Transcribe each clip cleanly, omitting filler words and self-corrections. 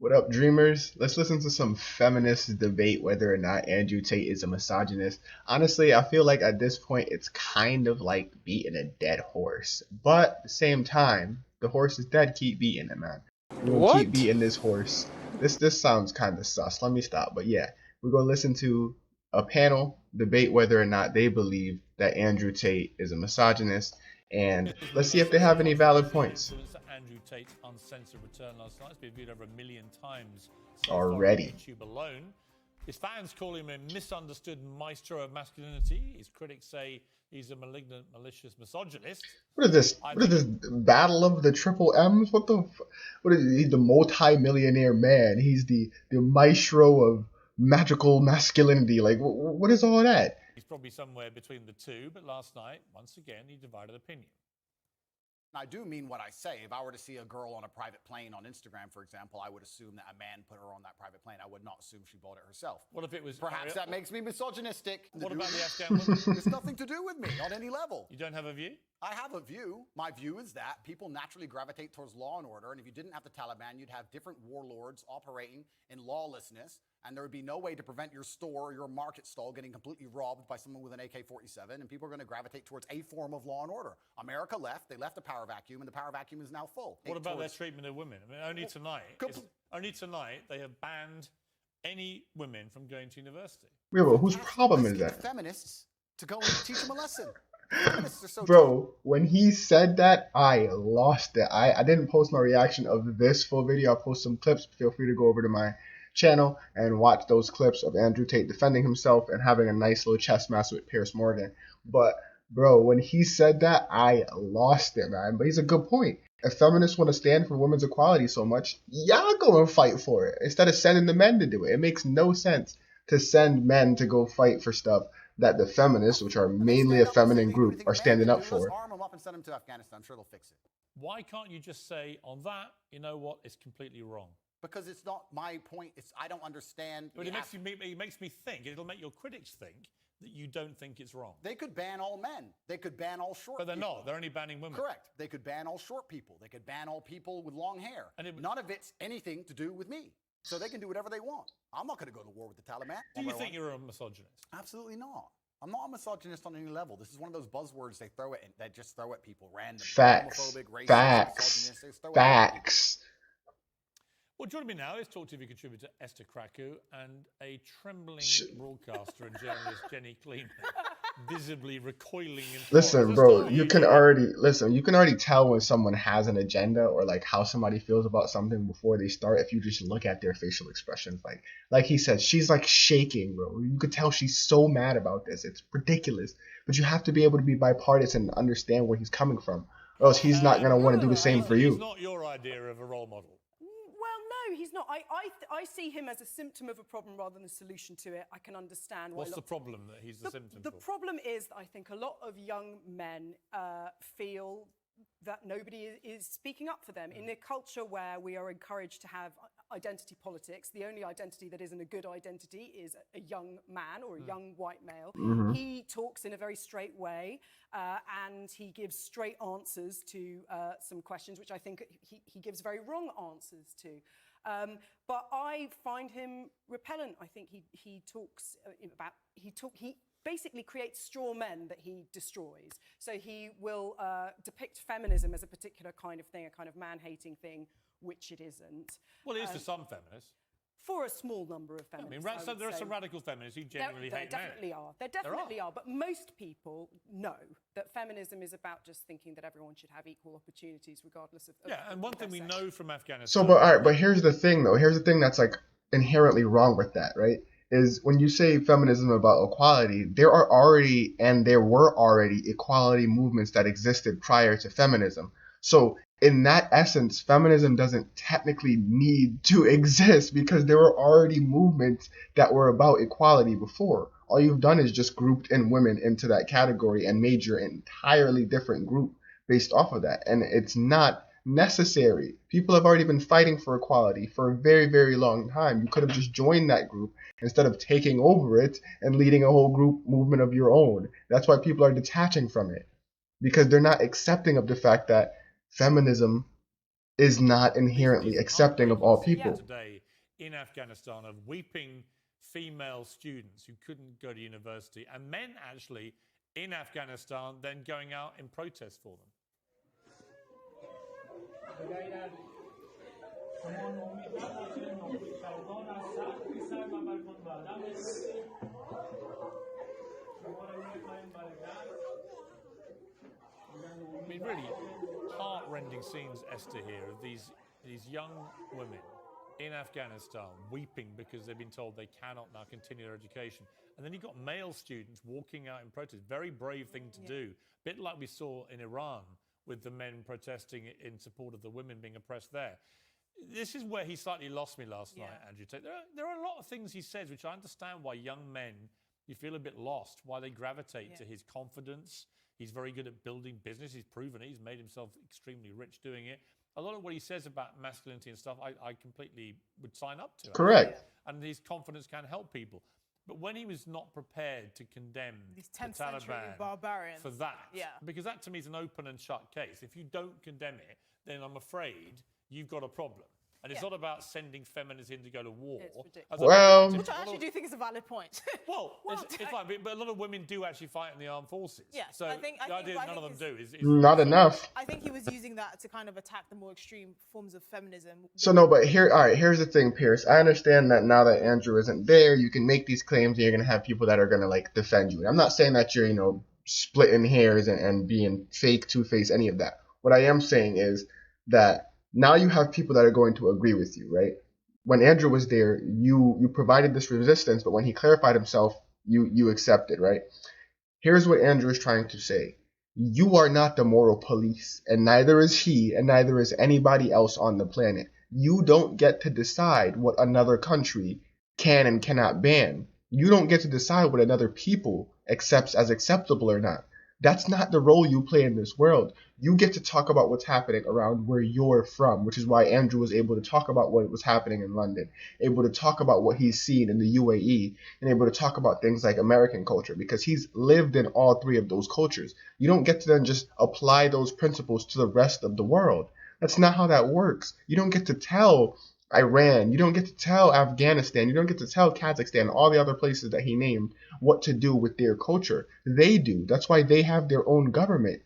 What up, dreamers? Let's listen to some feminists debate whether or not Andrew Tate is a misogynist. Honestly, I feel like at this point it's kind of like beating a dead horse. But at the same time, the horse is dead, keep beating it, man. We're gonna keep What? beating this horse. This sounds kind of sus. Let me stop. But yeah, we're gonna listen to a panel debate whether or not they believe that Andrew Tate is a misogynist. And let's see if they have any valid points. Andrew Tate's uncensored return last night. It's been viewed over 1 million times so Already. far on YouTube alone. His fans call him a misunderstood maestro of masculinity. His critics say he's a malignant, malicious misogynist. What is this? What is this battle of the triple M's? What is he? He's the multi-millionaire man. He's the maestro of magical masculinity. Like, what is all that? He's probably somewhere between the two, but last night, once again, he divided opinion. I do mean what I say. If I were to see a girl on a private plane on Instagram, for example, I would assume that a man put her on that private plane. I would not assume she bought it herself. What if it was... Perhaps that makes me misogynistic. What about the Afghan woman? It's nothing to do with me on any level. You don't have a view? I have a view. My view is that people naturally gravitate towards law and order, and if you didn't have the Taliban, you'd have different warlords operating in lawlessness, and there would be no way to prevent your store or your market stall getting completely robbed by someone with an AK-47, and people are going to gravitate towards a form of law and order. America left. They left a power vacuum, and the power vacuum is now full. What about their treatment of women? I mean, only tonight they have banned any women from going to university. Yeah, but whose problem is that? Feminists to go and teach them a lesson. Bro, when he said that, I lost it. I didn't post my reaction of this full video. I'll post some clips. Feel free to go over to my channel and watch those clips of Andrew Tate defending himself and having a nice little chess match with Piers Morgan. But, bro, when he said that, I lost it, man. But he's a good point. If feminists want to stand for women's equality so much, y'all go and fight for it instead of sending the men to do it. It makes no sense to send men to go fight for stuff that the feminists, which are mainly a feminine group, are standing up for. Arm them up and send them to Afghanistan. I'm sure they'll fix it. Why can't you just say on that, you know what, it's completely wrong? Because it's not my point. I don't understand. But it makes me think. It'll make your critics think that you don't think it's wrong. They could ban all men. They could ban all short people. But they're not. They're only banning women. Correct. They could ban all short people. They could ban all people with long hair. And none of it's anything to do with me. So they can do whatever they want. I'm not going to go to war with the Taliban. Do you think you're a misogynist? Absolutely not. I'm not a misogynist on any level. This is one of those buzzwords they just throw at people randomly. Facts. Homophobic, racist, Facts. Facts. Well, joining me now is TalkTV contributor Esther Krakue and a trembling broadcaster and journalist Jenny Kleeman, visibly recoiling in Listen, bro, you can already tell when someone has an agenda or like how somebody feels about something before they start if you just look at their facial expressions. Like he said, she's like shaking, bro. You could tell she's so mad about this. It's ridiculous. But you have to be able to be bipartisan and understand where he's coming from, or else he's not going to want to do the same for you. He's not your idea of a role model. No, he's not. I see him as a symptom of a problem rather than a solution to it. I can understand why. What's the problem that he's the symptom The problem is that I think a lot of young men feel that nobody is speaking up for them. In a culture where we are encouraged to have identity politics, the only identity that isn't a good identity is a young man or a young white male. Mm-hmm. He talks in a very straight way and he gives straight answers to some questions, which I think he gives very wrong answers to. But I find him repellent. I think he basically creates straw men that he destroys. So he will depict feminism as a particular kind of thing, a kind of man-hating thing, which it isn't. Well, it is to some feminists. For a small number of feminists. I mean, there are some radical feminists who genuinely hate men. There definitely are. But most people know that feminism is about just thinking that everyone should have equal opportunities regardless of and one thing we know from Afghanistan... So, but here's the thing, though. Here's the thing that's, like, inherently wrong with that, right? Is when you say feminism about equality, there were already equality movements that existed prior to feminism. So in that essence, feminism doesn't technically need to exist because there were already movements that were about equality before. All you've done is just grouped in women into that category and made your entirely different group based off of that. And it's not necessary. People have already been fighting for equality for a very, very long time. You could have just joined that group instead of taking over it and leading a whole group movement of your own. That's why people are detaching from it, because they're not accepting of the fact that feminism is not inherently accepting of all people. Today in Afghanistan of weeping female students who couldn't go to university, and men actually in Afghanistan then going out in protest for them. I mean, really heart-rending scenes, Esther, here of these young women in Afghanistan weeping because they've been told they cannot now continue their education. And then you've got male students walking out in protest. Very brave thing to do. A bit like we saw in Iran with the men protesting in support of the women being oppressed there. This is where he slightly lost me last night, Andrew Tate. There are a lot of things he says which I understand why young men, you feel a bit lost, why they gravitate to his confidence. He's very good at building business. He's proven it. He's made himself extremely rich doing it. A lot of what he says about masculinity and stuff, I completely would sign up to. Correct. And his confidence can help people. But when he was not prepared to condemn these the 10th century Taliban barbarians for that, because that to me is an open and shut case. If you don't condemn it, then I'm afraid you've got a problem. And it's not about sending feminists in to go to war. Well, which I actually do think is a valid point. Well, it's fine, but a lot of women do actually fight in the armed forces. Yeah, so I think the idea that none of them do is not enough. I think he was using that to kind of attack the more extreme forms of feminism. So no, but here's the thing, Piers. I understand that now that Andrew isn't there, you can make these claims and you're gonna have people that are gonna like defend you. And I'm not saying that you're, splitting hairs and being fake, two-faced, any of that. What I am saying is that now you have people that are going to agree with you, right? When Andrew was there, you provided this resistance, but when he clarified himself, you accepted, right? Here's what Andrew is trying to say. You are not the moral police, and neither is he, and neither is anybody else on the planet. You don't get to decide what another country can and cannot ban. You don't get to decide what another people accepts as acceptable or not. That's not the role you play in this world. You get to talk about what's happening around where you're from, which is why Andrew was able to talk about what was happening in London, able to talk about what he's seen in the UAE, and able to talk about things like American culture, because he's lived in all three of those cultures. You don't get to then just apply those principles to the rest of the world. That's not how that works. You don't get to tell Iran, you don't get to tell Afghanistan, you don't get to tell Kazakhstan, all the other places that he named, what to do with their culture. They do. That's why they have their own government.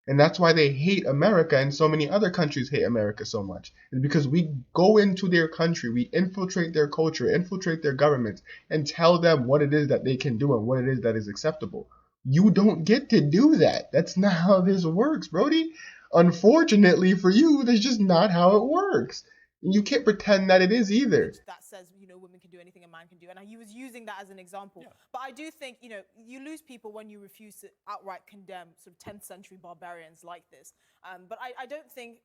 And that's why they hate America, and so many other countries hate America so much. It's because we go into their country, we infiltrate their culture, infiltrate their governments, and tell them what it is that they can do and what it is that is acceptable. You don't get to do that. That's not how this works, Brody. Unfortunately for you, that's just not how it works. You can't pretend that it is either. That says, women can do anything a man can do. And he was using that as an example. Yeah. But I do think, you lose people when you refuse to outright condemn sort of 10th century barbarians like this. But I don't think,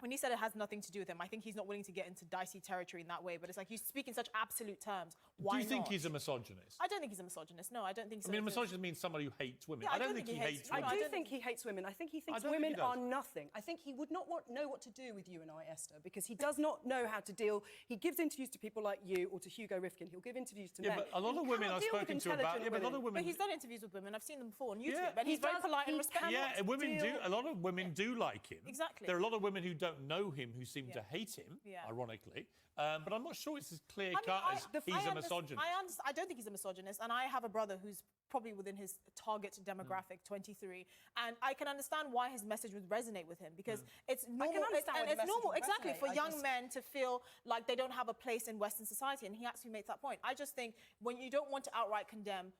when he said it has nothing to do with him, I think he's not willing to get into dicey territory in that way. But it's like, you speak in such absolute terms. Why Do you think not? he's a misogynist? I don't think he's a misogynist. No, I don't think so. I mean, a misogynist means somebody who hates women. Yeah, I don't think he hates women. I do think he hates women. I think he thinks women are nothing. I think he would not know what to do with you and I, Esther, because he does not know how to deal. He gives interviews to people like you or to Hugo Rifkin. He'll give interviews to men. But a lot of women I've spoken to about... Yeah, but a lot of women... But he's done interviews with women. I've seen them before on YouTube. And he's very polite and respectful. Yeah, women do. A lot of women do like him. Exactly. There are a lot of women who don't know him who seem to hate him, ironically. But I'm not sure it's as clear-cut as he's a misogynist. I don't think he's a misogynist, and I have a brother who's probably within his target demographic, 23, and I can understand why his message would resonate with him, because it's normal. It's normal, exactly, for young men to feel like they don't have a place in Western society, and he actually makes that point. I just think when you don't want to outright condemn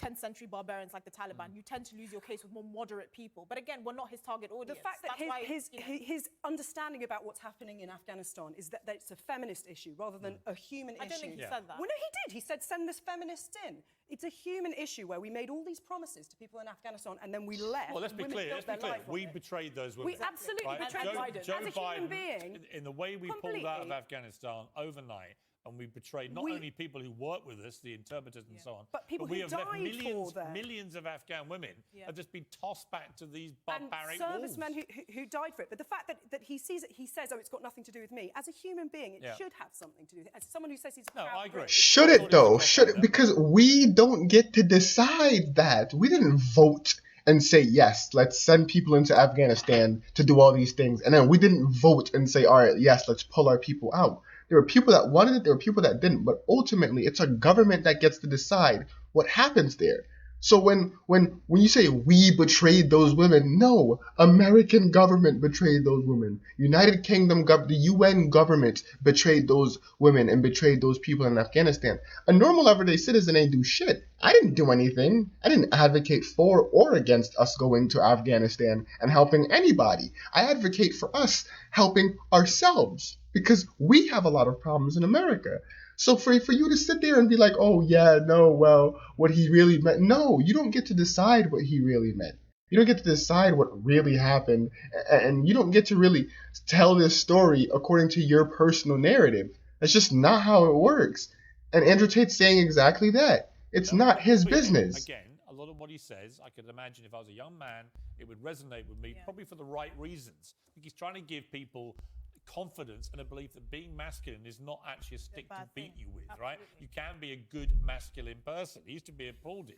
10th century barbarians like the Taliban, you tend to lose your case with more moderate people. But again, we're not his target audience. The fact that his understanding about what's happening in Afghanistan is that it's a feminist issue rather than a human issue. I don't think he said that. Well, no, he did. He said, send this feminists in. It's a human issue where we made all these promises to people in Afghanistan and then we left. Well, let's be clear. We betrayed those women. We absolutely betrayed Biden. Joe As a human being, in the way we pulled out of Afghanistan overnight, and we betrayed not only people who work with us, the interpreters and so on, but people we who have left died millions of Afghan women have just been tossed back to these barbaric and servicemen who died for it. But the fact that he sees it, he says, oh, it's got nothing to do with me. As a human being, it should have something to do with it. As someone who says he's proud I agree. Should it though? Should it? Because we don't get to decide that. We didn't vote and say, yes, let's send people into Afghanistan to do all these things. And then we didn't vote and say, all right, yes, let's pull our people out. There were people that wanted it, there were people that didn't. But ultimately, it's a government that gets to decide what happens there. So when you say we betrayed those women, no, American government betrayed those women. United Kingdom, the UN government betrayed those women and betrayed those people in Afghanistan. A normal everyday citizen ain't do shit. I didn't do anything. I didn't advocate for or against us going to Afghanistan and helping anybody. I advocate for us helping ourselves because we have a lot of problems in America. So for you to sit there and be like, oh, yeah, no, well, what he really meant. No, you don't get to decide what he really meant. You don't get to decide what really happened. And you don't get to really tell this story according to your personal narrative. That's just not how it works. And Andrew Tate's saying exactly that. It's not his business. Again, a lot of what he says, I could imagine if I was a young man, it would resonate with me, probably for the right reasons. I think he's trying to give people confidence and a belief that being masculine is not actually a stick to beat you with, right? You can be a good masculine person. He used to be applauded.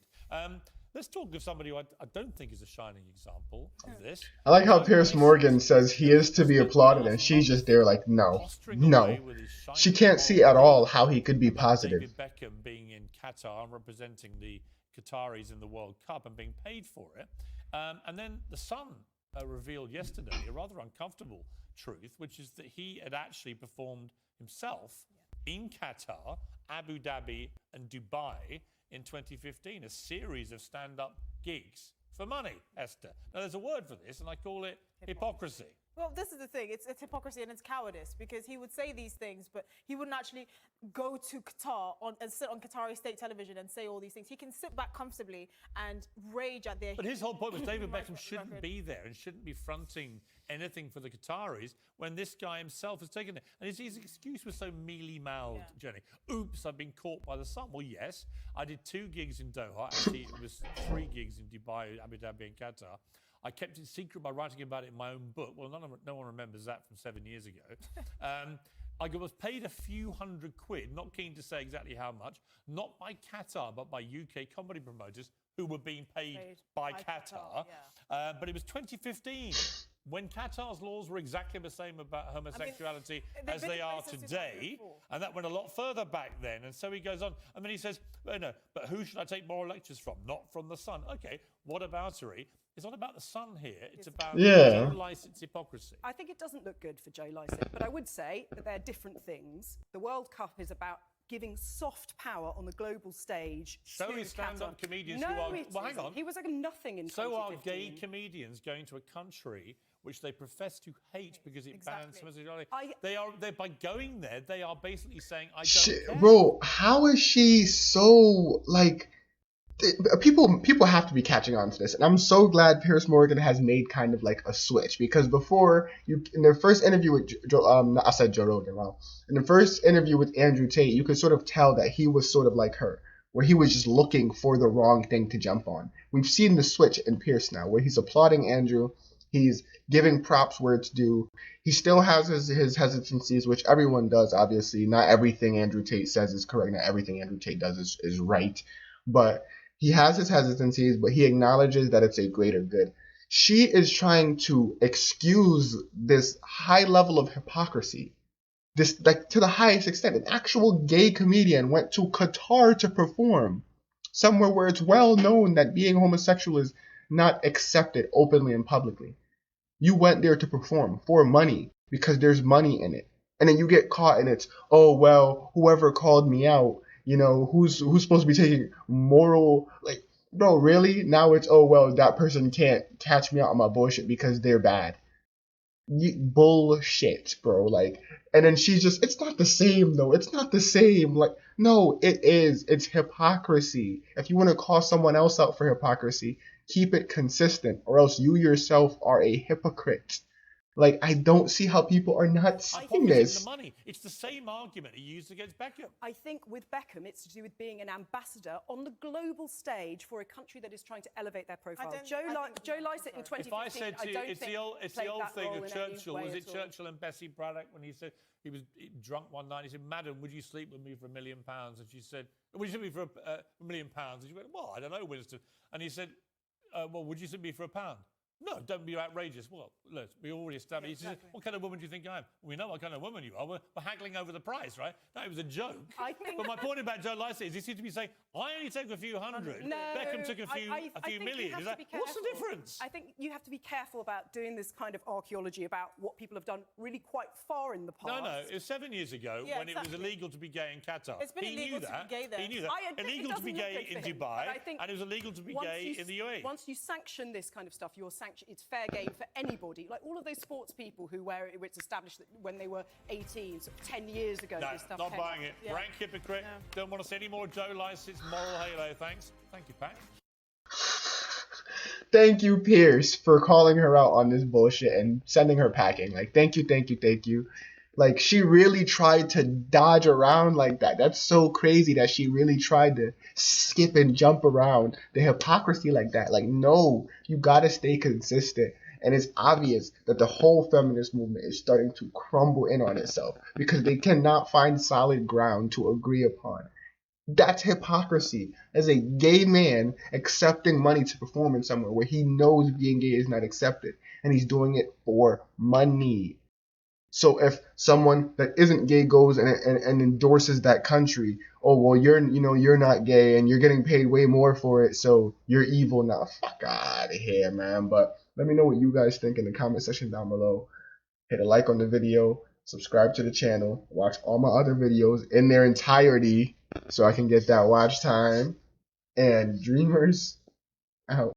Let's talk to somebody who I don't think is a shining example of this. I like how Piers Morgan says he is to be applauded, and she's just there like, no. She can't see at all how he could be positive. David Beckham being in Qatar and representing the Qataris in the World Cup and being paid for it. And then the Sun revealed yesterday a rather uncomfortable truth, which is that he had actually performed himself in Qatar, Abu Dhabi and Dubai in 2015, a series of stand-up gigs for money, Esther. Now, there's a word for this, and I call it hypocrisy. Well, this is the thing. It's hypocrisy and it's cowardice, because he would say these things, but he wouldn't actually go to Qatar and sit on Qatari state television and say all these things. He can sit back comfortably and rage at their... But his whole point was David Beckham shouldn't be there and shouldn't be fronting anything for the Qataris when this guy himself has taken it. And his excuse was so mealy-mouthed, Jenny. Oops, I've been caught by the sun. Well, yes, I did 2 gigs in Doha. Actually, it was 3 gigs in Dubai, Abu Dhabi and Qatar. I kept it secret by writing about it in my own book. Well, no one remembers that from 7 years ago. I was paid a few £100, not keen to say exactly how much, not by Qatar, but by UK comedy promoters who were being paid by Qatar. But it was 2015, when Qatar's laws were exactly the same about homosexuality as they are today. And that went a lot further back then. And so he goes on, and then he says, well, no, but who should I take moral lectures from? Not from the Sun. Okay, what about Uri? It's not about the Sun here. It's about Joe Lycett's hypocrisy. I think it doesn't look good for Joe Lycett, but I would say that they're different things. The World Cup is about giving soft power on the global stage. So is stand-up comedians who are... Well, hang on. He was like nothing in 2015. So are gay comedians going to a country which they profess to hate because it bans homosexuality. They're by going there, they are basically saying, I don't care. Bro, how is she so, like... People have to be catching on to this, and I'm so glad Piers Morgan has made kind of like a switch, because before, in their first interview with I said Joe Rogan, well, in the first interview with Andrew Tate, you could sort of tell that he was sort of like her, where he was just looking for the wrong thing to jump on. We've seen the switch in Piers now, where he's applauding Andrew, he's giving props where it's due. He still has his hesitancies, which everyone does, obviously. Not everything Andrew Tate says is correct, not everything Andrew Tate does is right, but he has his hesitancies, but he acknowledges that it's a greater good. She is trying to excuse this high level of hypocrisy. This, like, to the highest extent. An actual gay comedian went to Qatar to perform, somewhere where it's well known that being homosexual is not accepted openly and publicly. You went there to perform for money because there's money in it. And then you get caught and it's, oh, well, whoever called me out, you know, who's supposed to be taking moral, like, bro, really? Now it's, oh, well, that person can't catch me out on my bullshit because they're bad. Bullshit, bro. Like, and then she's just, it's not the same, though. It's not the same. Like, no, it is. It's hypocrisy. If you want to call someone else out for hypocrisy, keep it consistent, or else you yourself are a hypocrite. Like, I don't see how people are not seeing this. The money. It's the same argument he used against Beckham. I think with Beckham, it's to do with being an ambassador on the global stage for a country that is trying to elevate their profile. Joe Lycett in 2015, if I said to you, it's the old thing of Churchill. Was it Churchill and Bessie Braddock when he said he was drunk one night? He said, "Madam, would you sleep with me for £1 million?" And she said, "Would you sleep with me for £1 million?" And she went, "Well, I don't know, Winston." And he said, "Well, would you sleep with me for £1?" No, don't be outrageous. Well, look, we already established. Yeah, exactly. What kind of woman do you think I am? We know what kind of woman you are. We're haggling over the price, right? That was a joke. But my point about Joe Lycett is he seems to be saying, I only took a few hundred. No, Beckham took a few million. Is that, what's the difference? I think you have to be careful about doing this kind of archaeology about what people have done really quite far in the past. No, it was 7 years ago when it was illegal to be gay in Qatar. It's been illegal to be gay there. He knew that. Illegal to be gay in Dubai, and it was illegal to be gay in the UAE. Once you sanction this kind of stuff, it's fair game for anybody. Like all of those sports people who it's established that when they were 18, sort of 10 years ago, No, this stuff not came buying up. it. Yeah. Rank hypocrite. No. Don't want to see any more Joe Lycett's moral halo, thanks. Thank you, Pat. Thank you, Piers, for calling her out on this bullshit and sending her packing. Like, thank you. Like, she really tried to dodge around like that. That's so crazy that she really tried to skip and jump around the hypocrisy like that. Like, no, you gotta stay consistent. And it's obvious that the whole feminist movement is starting to crumble in on itself because they cannot find solid ground to agree upon. That's hypocrisy. As a gay man accepting money to perform in somewhere where he knows being gay is not accepted, and he's doing it for money. So if someone that isn't gay goes and endorses that country, oh well, you're not gay and you're getting paid way more for it, so you're evil now. Fuck out of here, man. But let me know what you guys think in the comment section down below. Hit a like on the video, subscribe to the channel, watch all my other videos in their entirety so I can get that watch time. And dreamers out.